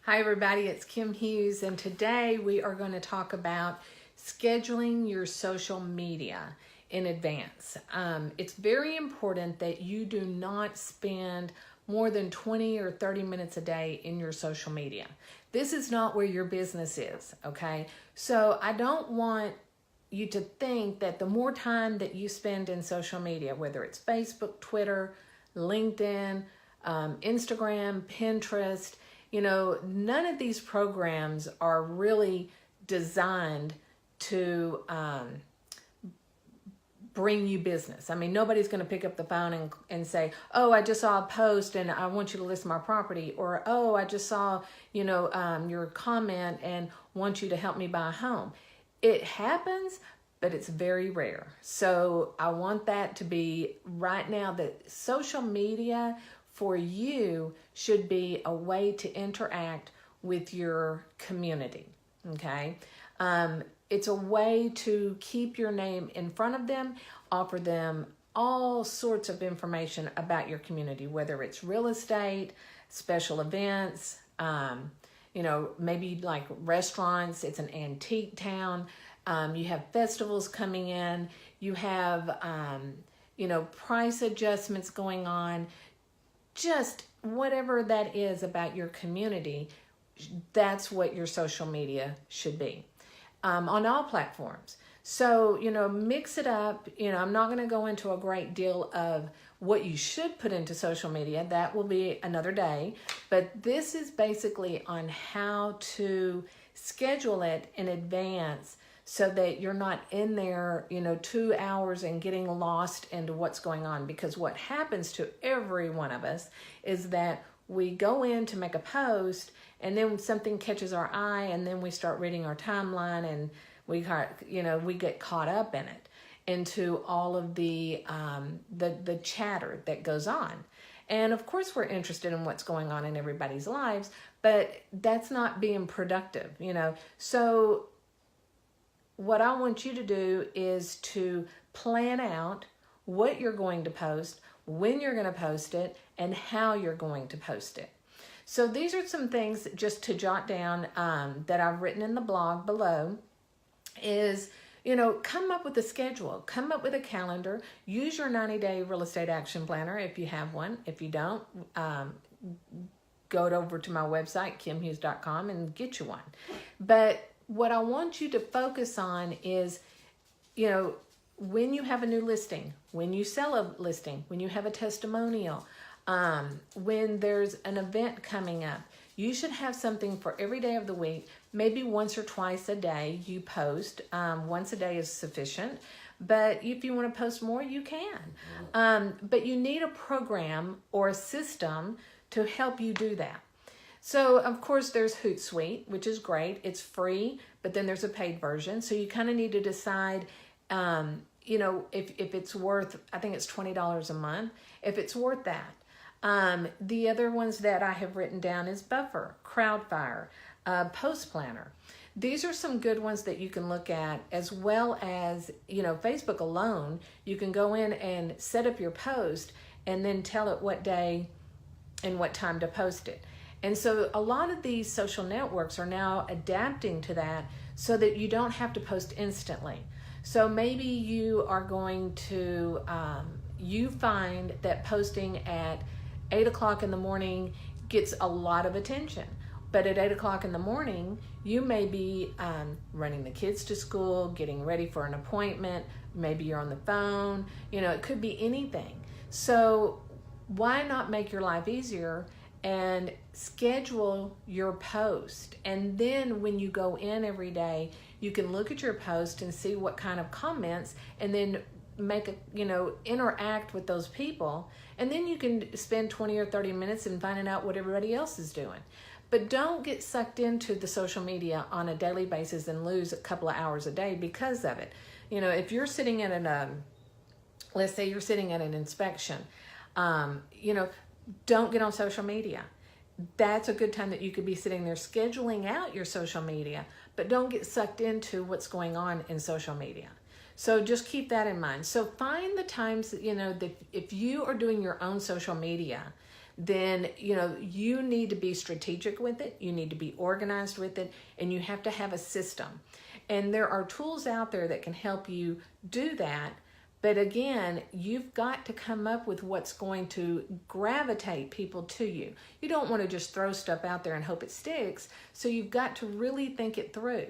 Hi everybody, it's Kim Hughes, and today we are going to talk about scheduling your social media in advance. It's very important that you do not spend more than 20 or 30 minutes a day in your social media. This is not where your business is, okay? So I don't want you to think that the more time that you spend in social media, whether it's Facebook, Twitter, LinkedIn, Instagram, Pinterest, none of these programs are really designed to bring you business. I mean, nobody's going to pick up the phone and say, oh, I just saw a post and I want you to list my property. Or, oh, I just saw, your comment and want you to help me buy a home. It happens, but it's very rare. So I want that to be right now that social media for you should be a way to interact with your community, okay? It's a way to keep your name in front of them, offer them all sorts of information about your community, whether it's real estate, special events, maybe like restaurants, it's an antique town, you have festivals coming in, you have, price adjustments going on, just whatever that is about your community, that's what your social media should be on all platforms. So, mix it up. I'm not going to go into a great deal of what you should put into social media. That will be another day. But this is basically on how to schedule it in advance so that you're not in there, 2 hours and getting lost into what's going on. Because what happens to every one of us is that we go in to make a post and then something catches our eye and then we start reading our timeline and we get caught up in it, into all of the chatter that goes on. And of course we're interested in what's going on in everybody's lives, but that's not being productive, So what I want you to do is to plan out what you're going to post, when you're going to post it, and how you're going to post it. So these are some things just to jot down that I've written in the blog below is, come up with a schedule, come up with a calendar, use your 90-day real estate action planner if you have one. If you don't, go over to my website, kimhughes.com, and get you one. But what I want you to focus on is, when you have a new listing, when you sell a listing, when you have a testimonial, when there's an event coming up, you should have something for every day of the week. Maybe once or twice a day you post. Once a day is sufficient. But if you want to post more, you can. But you need a program or a system to help you do that. So, of course, there's Hootsuite, which is great. It's free, but then there's a paid version. So you kind of need to decide, if it's worth, I think it's $20 a month, if it's worth that. The other ones that I have written down is Buffer, Crowdfire, Post Planner. These are some good ones that you can look at, as well as, Facebook alone. You can go in and set up your post and then tell it what day and what time to post it. And so a lot of these social networks are now adapting to that so that you don't have to post instantly. So maybe you are going to, you find that posting at 8 o'clock in the morning gets a lot of attention. But at 8 o'clock in the morning, you may be running the kids to school, getting ready for an appointment. Maybe you're on the phone. It could be anything. So why not make your life easier and schedule your post? And then when you go in every day, you can look at your post and see what kind of comments, and then interact with those people. And then you can spend 20 or 30 minutes in finding out what everybody else is doing. But don't get sucked into the social media on a daily basis and lose a couple of hours a day because of it. If you're sitting at let's say you're sitting at an inspection, don't get on social media. That's a good time that you could be sitting there scheduling out your social media, but don't get sucked into what's going on in social media. So just keep that in mind. So find the times that, that if you are doing your own social media, then you need to be strategic with it. You need to be organized with it, and you have to have a system. And there are tools out there that can help you do that. But again, you've got to come up with what's going to gravitate people to you. You don't want to just throw stuff out there and hope it sticks. So you've got to really think it through.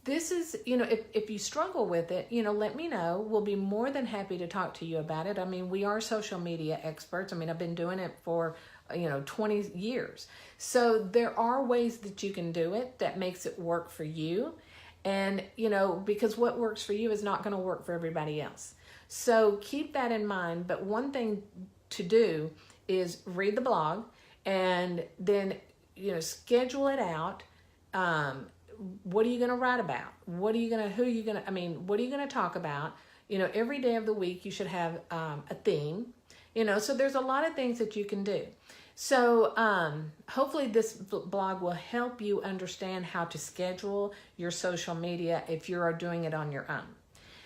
This is, if you struggle with it, let me know. We'll be more than happy to talk to you about it. I mean, we are social media experts. I mean, I've been doing it for, 20 years. So there are ways that you can do it that makes it work for you. And, because what works for you is not going to work for everybody else. So keep that in mind. But one thing to do is read the blog and then, schedule it out. What are you going to write about? What are you going to talk about? Every day of the week you should have a theme, so there's a lot of things that you can do. So hopefully this blog will help you understand how to schedule your social media if you are doing it on your own.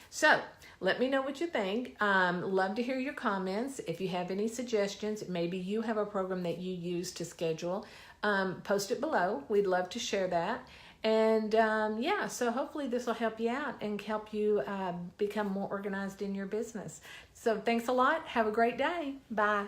So let me know what you think. Love to hear your comments. If you have any suggestions, maybe you have a program that you use to schedule, post it below. We'd love to share that. And so hopefully this will help you out and help you become more organized in your business. So thanks a lot. Have a great day. Bye.